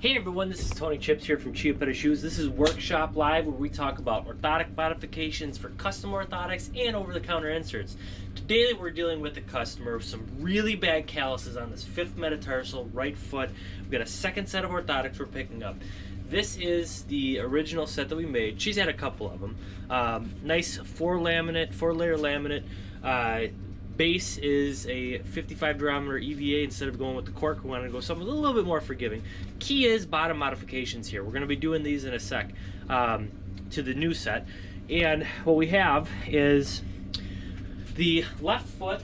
Hey everyone, this is Tony Chips here from Chiappetta Shoes. This is Workshop Live, where we talk about orthotic modifications for custom orthotics and over-the-counter inserts. Today we're dealing with a customer with some really bad calluses on this fifth metatarsal right foot. We've got a second set of orthotics we're picking up. This is the original set that we made. She's had a couple of them. Nice four-layer laminate. Base is a 55 durometer EVA. Instead of going with the cork, we want to go something a little bit more forgiving. Key is bottom modifications here. We're going to be doing these in a sec to the new set. And what we have is the left foot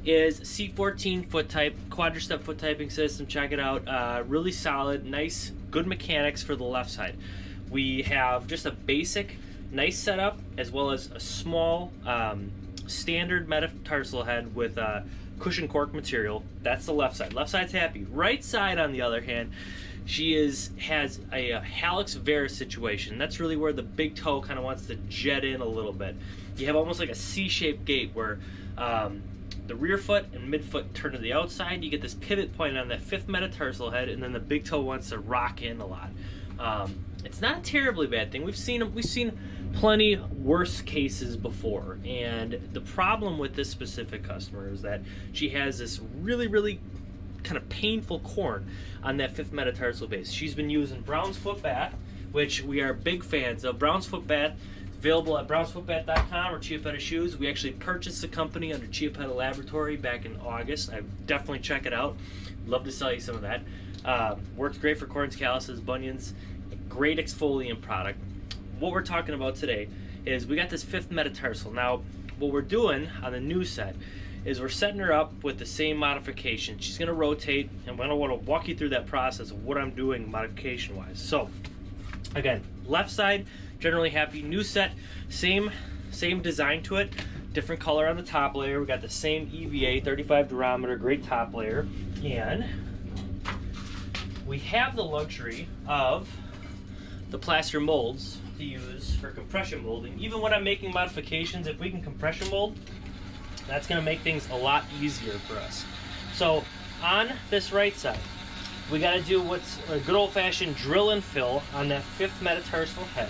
is C14 foot type, quadristep foot typing system. Check it out. Really solid, nice, good mechanics for the left side. We have just a basic, nice setup, as well as a small standard metatarsal head with cushion cork material. That's the left side. Left side's happy. Right side, on the other hand, she has a Hallux Varus situation. That's really where the big toe kind of wants to jet in a little bit. You have almost like a C-shaped gait where the rear foot and midfoot turn to the outside. You get this pivot point on that fifth metatarsal head, and then the big toe wants to rock in a lot. It's not a terribly bad thing. We've seen plenty worse cases before, and the problem with this specific customer is that she has this really kind of painful corn on that fifth metatarsal base. She's been using Brown's Foot Bath, which we are big fans of. Brown's Foot Bath is available at brownsfootbath.com or Chiappetta Shoes. We actually purchased the company under Chiappetta Laboratory back in August. I definitely check it out. Love to sell you some of that. Works great for corns, calluses, bunions. Great exfoliant product. What we're talking about today is we got this fifth metatarsal. Now, what we're doing on the new set is we're setting her up with the same modification. She's going to rotate, and I'm going to want to walk you through that process of what I'm doing modification-wise. So, again, left side, generally happy. New set, same design to it, different color on the top layer. We got the same EVA, 35 durometer, great top layer, and we have the luxury of the plaster molds to use for compression molding. Even when I'm making modifications, if we can compression mold, that's going to make things a lot easier for us. So on this right side, we got to do what's a good old-fashioned drill and fill on that fifth metatarsal head.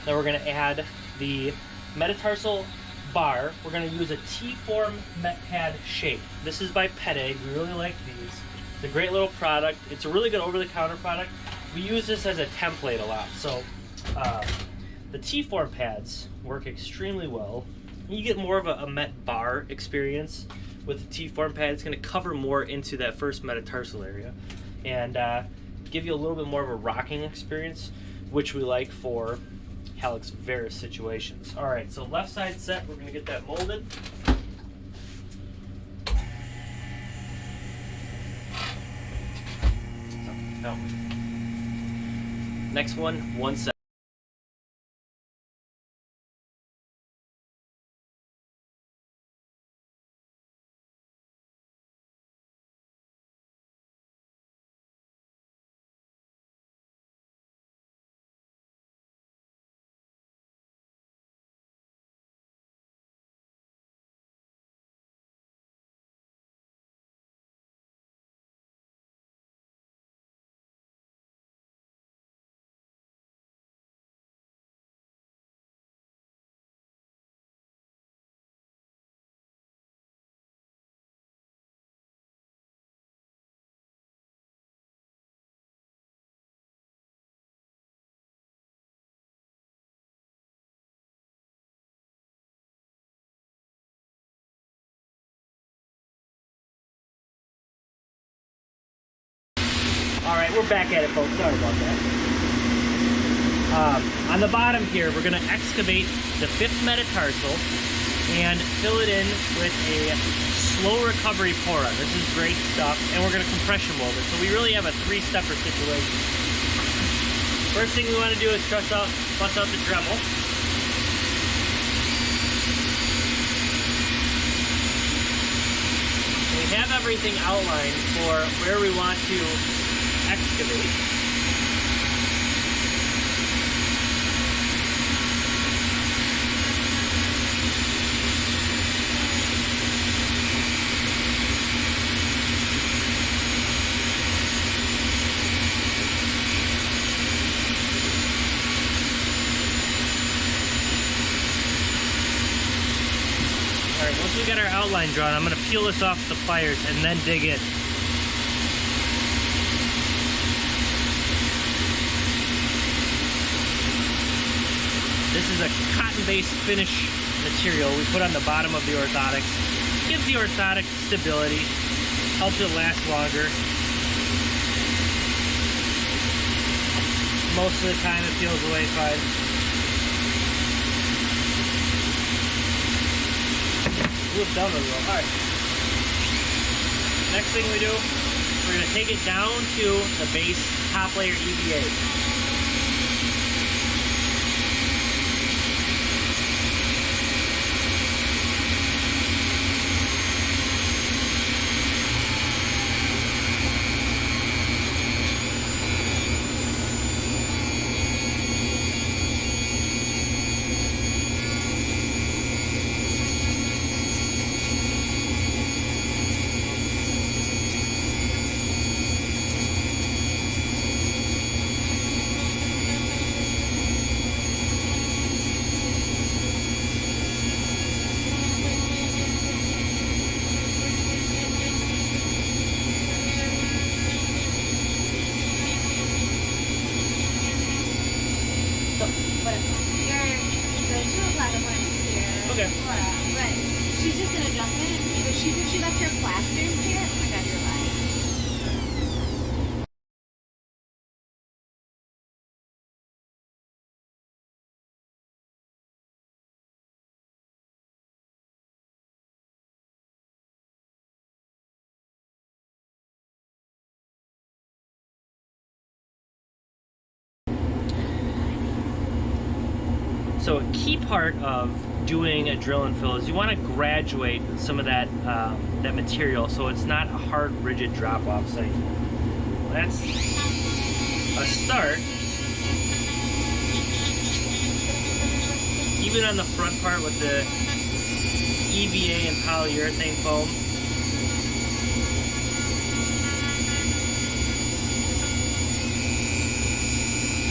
Then we're going to add the metatarsal bar. We're going to use a T-form met pad shape. This is by Pet Egg. We really like these. It's a great little product. It's a really good over-the-counter product. We use this as a template a lot. So the T-form pads work extremely well. You get more of a met bar experience with the T-form pad. It's going to cover more into that first metatarsal area and give you a little bit more of a rocking experience, which we like for Hallux Varus situations. All right, so left side set, we're going to get that molded. No. Next one set. All right, we're back at it, folks. Sorry about that. On the bottom here, we're going to excavate the fifth metatarsal and fill it in with a slow recovery pour-on. This is great stuff, and we're going to compression mold it. So we really have a three-stepper situation. First thing we want to do is bust out the Dremel. We have everything outlined for where we want to excavate. Alright, once we got our outline drawn, I'm going to peel this off with the pliers and then dig in. This is a cotton-based finish material we put on the bottom of the orthotics. Gives the orthotic stability, helps it last longer. Most of the time it peels away fine. Ooh, it's down really well. Alright. Next thing we do, we're going to take it down to the base top layer EVA. Okay. But she's just an adjustment. But she left her plasters here. Oh my god, you're lying. So a key part of doing a drill and fill is you want to graduate some of that that material so it's not a hard, rigid drop-off site. That's a start. Even on the front part with the EVA and polyurethane foam.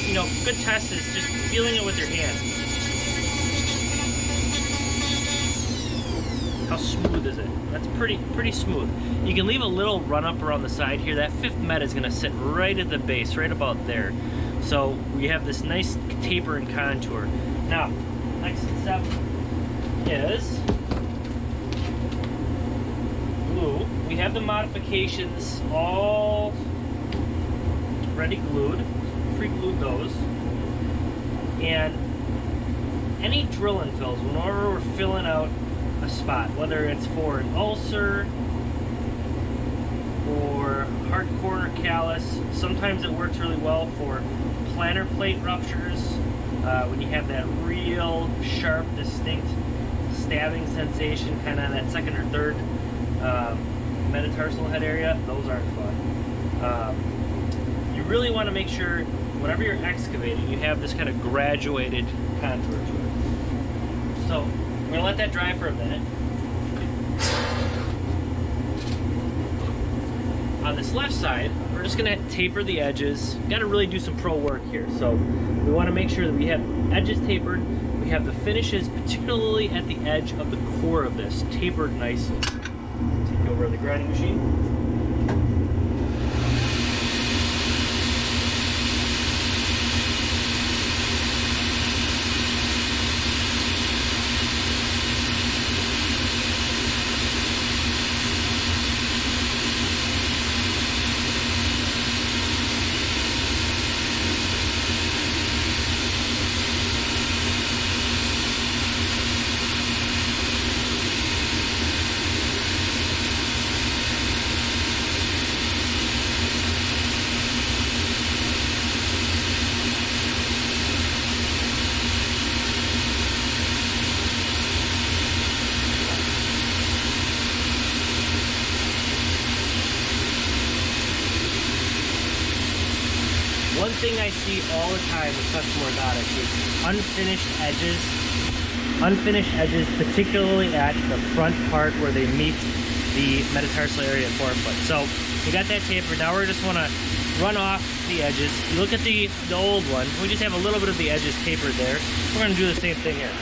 You know, good test is just feeling it with your hand. How smooth is it? That's pretty smooth. You can leave a little run up around the side here. That fifth met is gonna sit right at the base, right about there. So we have this nice taper and contour. Now, next step is glue. We have the modifications all ready glued. Pre-glued those. And any drill and fills, whenever we're filling out a spot, whether it's for an ulcer or hard corner callus, sometimes it works really well for plantar plate ruptures, when you have that real sharp, distinct stabbing sensation kind of on that second or third metatarsal head area. Those aren't fun. You really want to Make sure whenever you're excavating, you have this kind of graduated contour to it. So we're gonna let that dry for a minute. On this left side, we're just gonna taper the edges. Got to really do some pro work here. So we want to make sure that we have edges tapered. We have the finishes, particularly at the edge of the core of this, tapered nicely. Take over the grinding machine. One thing I see all the time with custom orthotics is unfinished edges, particularly at the front part where they meet the metatarsal area and forefoot. So we got that tapered. Now we just want to run off the edges. You look at the old one, we just have a little bit of the edges tapered there. We're going to do the same thing here.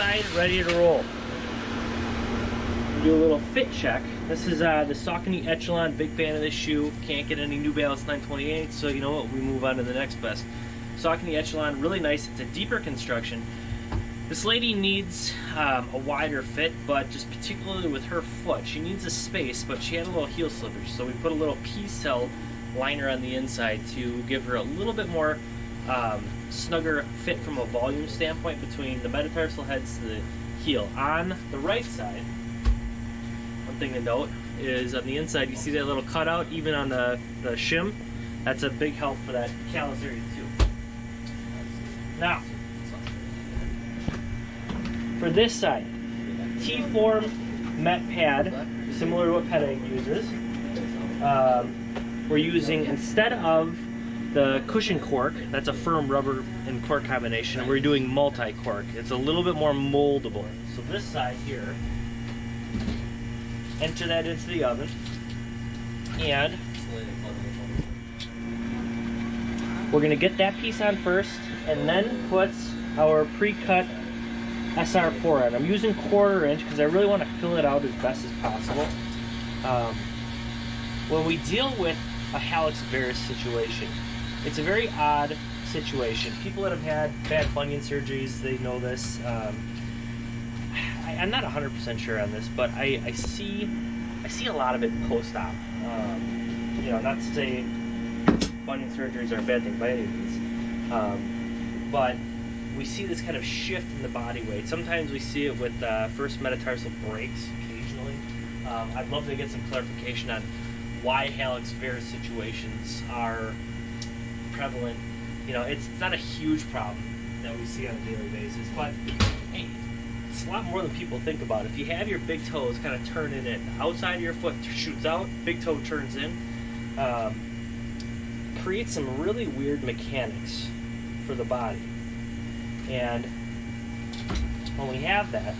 side, ready to roll. Do a little fit check. This is the Saucony Echelon. Big fan of this shoe. Can't get any New Balance 928, so you know what? We move on to the next best. Saucony Echelon, really nice. It's a deeper construction. This lady needs a wider fit, but just particularly with her foot, she needs a space, but she had a little heel slippage, so we put a little P-cell liner on the inside to give her a little bit more snugger fit from a volume standpoint between the metatarsal heads to the heel. On the right side, one thing to note is on the inside, you see that little cutout, even on the shim. That's a big help for that callus area too. Now, for this side, T-form Met pad, similar to what Pet Egg uses. We're using, instead of the cushion cork, that's a firm rubber and cork combination, we're doing multi-cork. It's a little bit more moldable. So this side here, enter that into the oven, and we're gonna get that piece on first, and then put our pre-cut SR pour on. I'm using 1/4 inch because I really want to fill it out as best as possible. When we deal with a Hallux Varus situation, it's a very odd situation. People that have had bad bunion surgeries, they know this. I'm not 100% sure on this, but I see a lot of it post-op. You know, not to say bunion surgeries are a bad thing by any means, but we see this kind of shift in the body weight. Sometimes we see it with first metatarsal breaks occasionally. I'd love to get some clarification on why Hallux Varus situations are prevalent. You know, it's not a huge problem that we see on a daily basis, but hey, it's a lot more than people think about. If you have your big toes kind of turning in, outside of your foot shoots out, big toe turns in, creates some really weird mechanics for the body. And when we have that,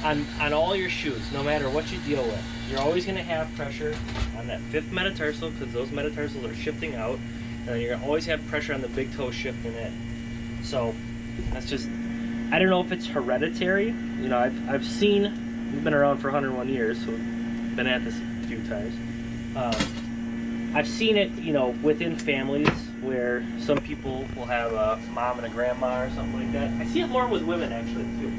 on all your shoes, no matter what you deal with, you're always going to have pressure on that 5th metatarsal because those metatarsals are shifting out, and you're going to always have pressure on the big toe shifting in. So that's just, I don't know if it's hereditary. You know, I've seen, we've been around for 101 years, so I've been at this a few times. I've seen it, you know, within families where some people will have a mom and a grandma or something like that. I see it more with women actually too.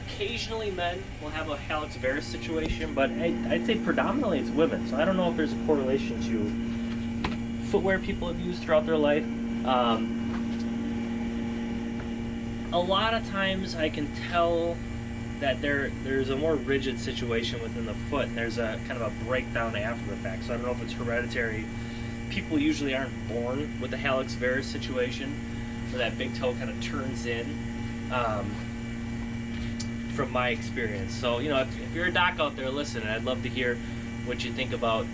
Occasionally men will have a Hallux Varus situation, but I'd say predominantly it's women. So I don't know if there's a correlation to footwear people have used throughout their life. A lot of times I can tell that there's a more rigid situation within the foot, and there's a kind of a breakdown after the fact. So I don't know if it's hereditary. People usually aren't born with the Hallux Varus situation, where that big toe kind of turns in, from my experience. So, you know, if you're a doc out there listening, I'd love to hear what you think about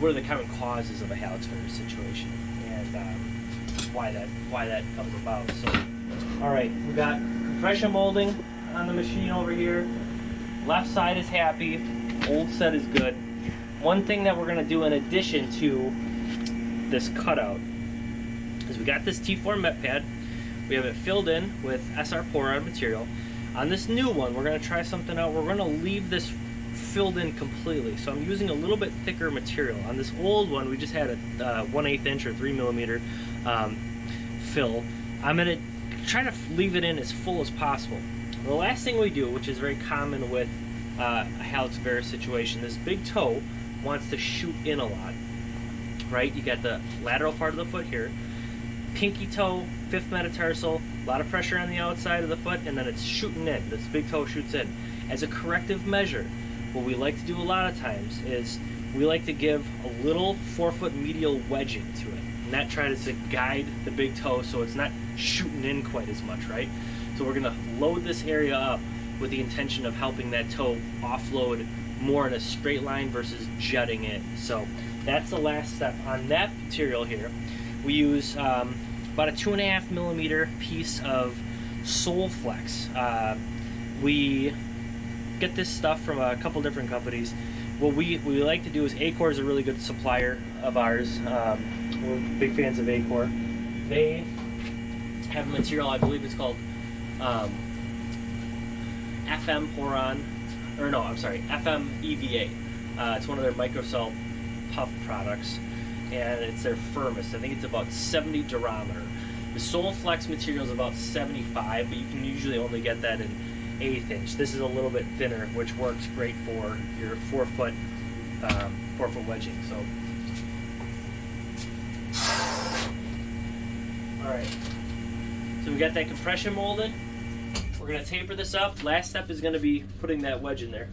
what are the common causes of a Hallux Varus situation, and why that comes about. So, all right, we got compression molding on the machine over here. Left side is happy, old set is good. One thing that we're going to do in addition to this cutout is we got this T-form Met pad. We have it filled in with SR pour-on material. On this new one, we're going to try something out. We're going to leave this filled in completely. So I'm using a little bit thicker material. On this old one, we just had a 1/8 inch or 3mm fill. I'm going to try to leave it in as full as possible. The last thing we do, which is very common with a Hallux Varus situation, this big toe wants to shoot in a lot, right? You got the lateral part of the foot here, pinky toe, 5th metatarsal, a lot of pressure on the outside of the foot, and then it's shooting in. This big toe shoots in. As a corrective measure, what we like to do a lot of times is we like to give a little forefoot medial wedging to it, and that tries to guide the big toe so it's not shooting in quite as much, right? So we're going to load this area up with the intention of helping that toe offload more in a straight line versus jutting in. So that's the last step. On that material here, we use about a 2.5mm piece of Sole Flex. We get this stuff from a couple different companies. What we like to do is Acor is a really good supplier of ours. We're big fans of Acor. They have a material, I believe it's called FM Poron, or no, I'm sorry, FM EVA. It's one of their microcell puff products, and it's their firmest. I think it's about 70 Durometer. The Sole Flex material is about 75, but you can usually only get that in 1/8 inch. This is a little bit thinner, which works great for your forefoot wedging. So, all right. So we got that compression molded. We're gonna taper this up. Last step is gonna be putting that wedge in there.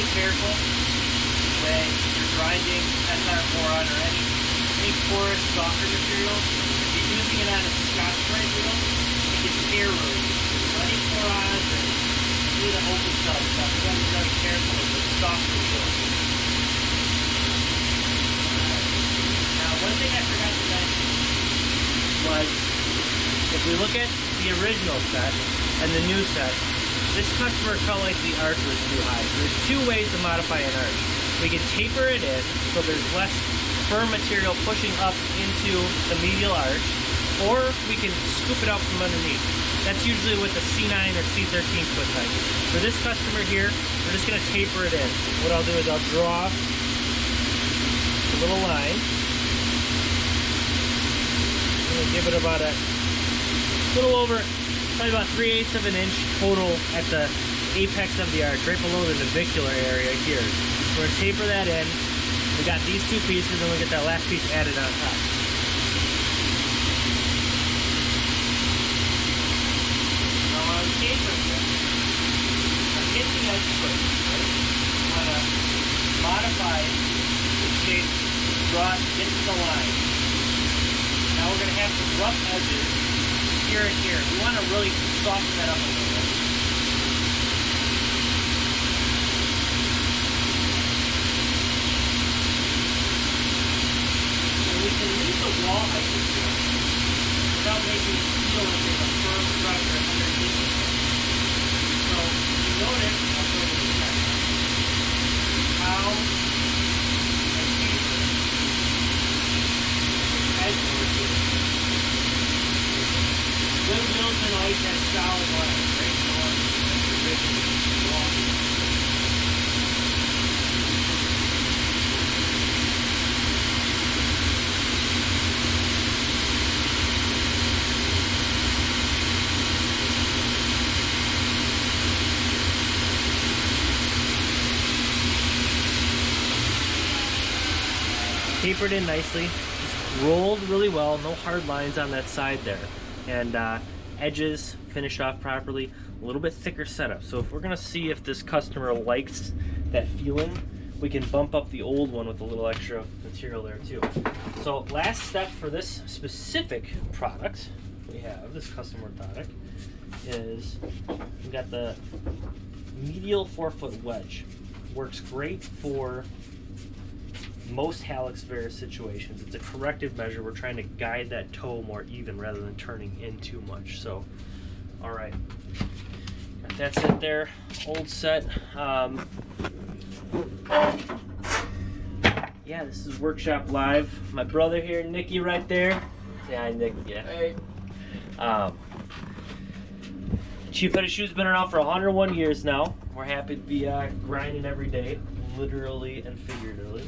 Careful when you're grinding Metatarsal or any porous softer material. If you're using it on a Scotch brite wheel, it gets air really easy. So any porous or any the open stuff, you got to be very careful with the softer wheel. Now, one thing I forgot to mention was if we look at the original set and the new set, this customer felt like the arch was too high. So there's two ways to modify an arch. We can taper it in so there's less firm material pushing up into the medial arch, or we can scoop it out from underneath. That's usually with a C9 or C13 foot type. For this customer here, we're just gonna taper it in. What I'll do is I'll draw a little line. I'm gonna give it about a little over, probably about 3/8 of an inch total at the apex of the arch, right below the navicular area here. We're gonna taper that in. We got these two pieces, and we'll get that last piece added on top. Now when I'm tapering this, I'm hitting the edge first, right? I'm gonna modify the shape, draw it, get to the line. Now we're gonna have some rough edges here and here. We want to really soften that up a little bit. And we can leave the wall height without making it feel like there's a firm pressure underneath it. So you notice, I'll show you in a second, how I taper the edge over here. Good wheels and always have solid lines, right? Tapered in nicely, just rolled really well, no hard lines on that side there. And edges finished off properly, a little bit thicker setup. So if we're gonna see if this customer likes that feeling, we can bump up the old one with a little extra material there too. So last step for this specific product we have, this custom orthotic, is we got the medial forefoot wedge. Works great for most Hallux Varus situations. It's a corrective measure. We're trying to guide that toe more even rather than turning in too much. So, all right, got that set there. Old set. Yeah, this is Workshop Live. My brother here, Nicky, right there. Say hi, Nick. Yeah. Hey. Chiappetta shoes been around for 101 years now. We're happy to be grinding every day, literally and figuratively.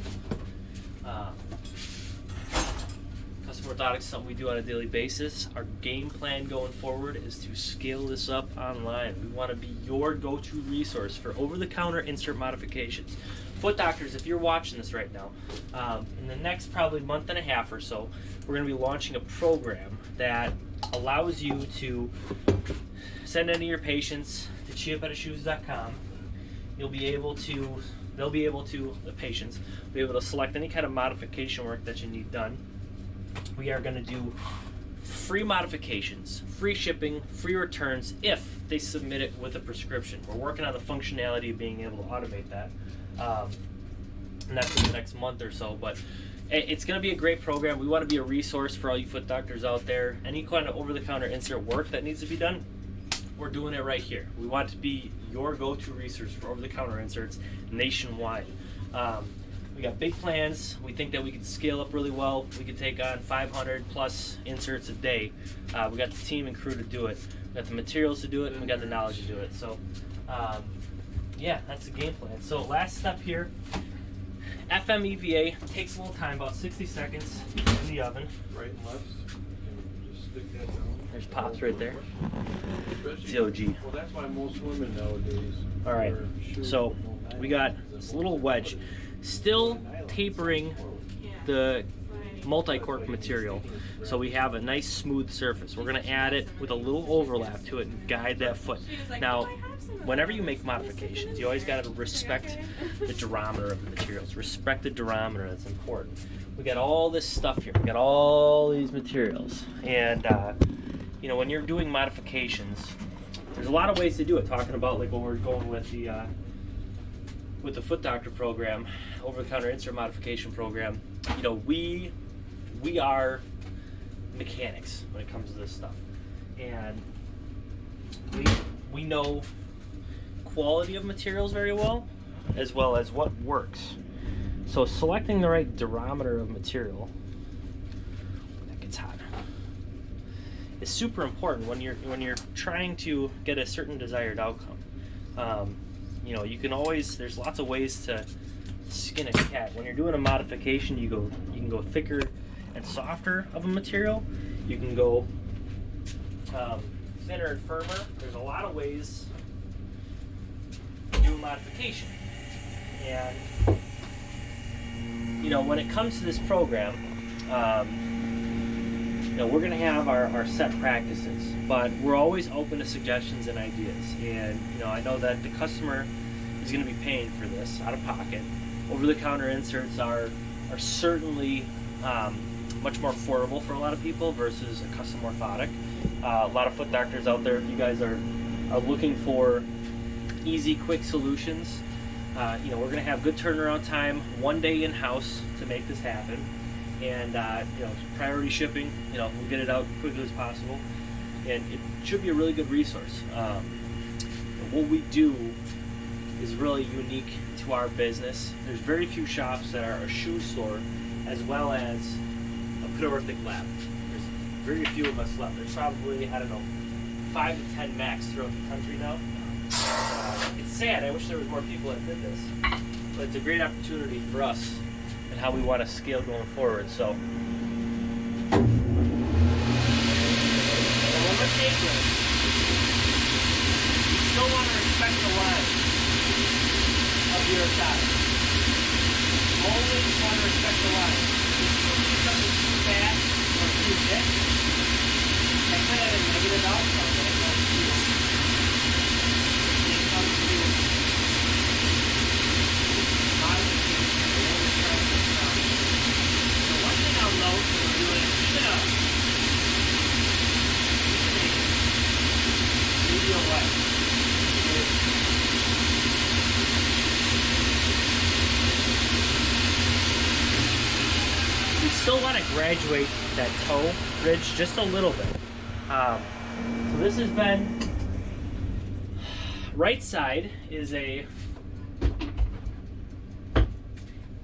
Custom orthotics is something we do on a daily basis. Our game plan going forward is to scale this up online. We want to be your go-to resource for over-the-counter insert modifications. Foot doctors, if you're watching this right now, in the next probably month and a half or so, we're going to be launching a program that allows you to send any of your patients to chiapettashoes.com. You'll be able to, the patients, be able to select any kind of modification work that you need done. We are going to do free modifications, free shipping, free returns if they submit it with a prescription. We're working on the functionality of being able to automate that. And that's in the next month or so, but it's going to be a great program. We want to be a resource for all you foot doctors out there. Any kind of over-the-counter insert work that needs to be done, we're doing it right here. We want to be your go-to resource for over-the-counter inserts nationwide. We got big plans. We think that we can scale up really well. We can take on 500 plus inserts a day. We got the team and crew to do it. We got the materials to do it, and we got the knowledge to do it. So, yeah, that's the game plan. So last step here, FMEVA takes a little time, about 60 seconds in the oven. Right and left. And just stick that down. There's pops right there. Especially- COG. Well, that's why most women nowadays. All right, wear shoes so with no we got nylon. this little wedge, still tapering the multi-cork material, so we have a nice smooth surface. We're going to add it with a little overlap to it and guide that foot. Now, whenever you make modifications, you always got to respect the durometer of the materials. Respect the durometer, that's important. We got all this stuff here. We got all these materials, and you know, when you're doing modifications, there's a lot of ways to do it. Talking about like what we're going with the Foot Doctor program, over-the-counter insert modification program. You know, we are mechanics when it comes to this stuff, and we know quality of materials very well as what works. So selecting the right durometer of material, that gets hot, is super important when you're trying to get a certain desired outcome. You know, you can always, there's lots of ways to skin a cat. When you're doing a modification, you can go thicker and softer of a material. You can go thinner and firmer. There's a lot of ways to do a modification. And you know, when it comes to this program, you know, we're going to have our set practices, but we're always open to suggestions and ideas. And you know, I know that the customer is going to be paying for this out of pocket. Over-the-counter inserts are certainly much more affordable for a lot of people versus a custom orthotic. A lot of foot doctors out there, if you guys are looking for easy, quick solutions, you know, we're going to have good turnaround time, one day in-house to make this happen. And you know, priority shipping, you know, we'll get it out quickly as possible, and it should be a really good resource. What we do is really unique to our business. There's very few shops that are a shoe store as well as a calorific lab. There's very few of us left. There's probably, I don't know, 5 to 10 max throughout the country now. It's sad. I wish there was more people that did this, but it's a great opportunity for us and how we want to scale going forward. So, and when we're tapering, you still want to respect the line of your orthotic. Always want to respect the line. If you do something too fast or too thick, that could have a negative outcome when it comes to medial wedge. We still want to graduate that toe ridge just a little bit. So this has been, right side is a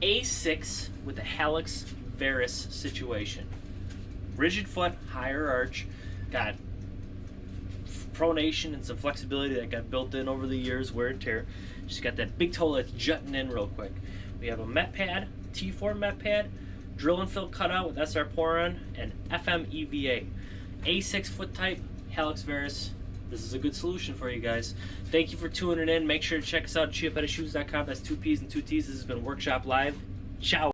A6 with a Hallux Varus situation. Rigid foot, higher arch, got pronation and some flexibility that got built in over the years, wear and tear. She's got that big toe that's jutting in real quick. We have a Met pad, T4 Met pad, drill and fill cutout with SR Poron, and FMEVA. A6 foot type, Hallux Varus. This is a good solution for you guys. Thank you for tuning in. Make sure to check us out at chiappettashoes.com. That's 2 P's and 2 T's. This has been Workshop Live. Ciao.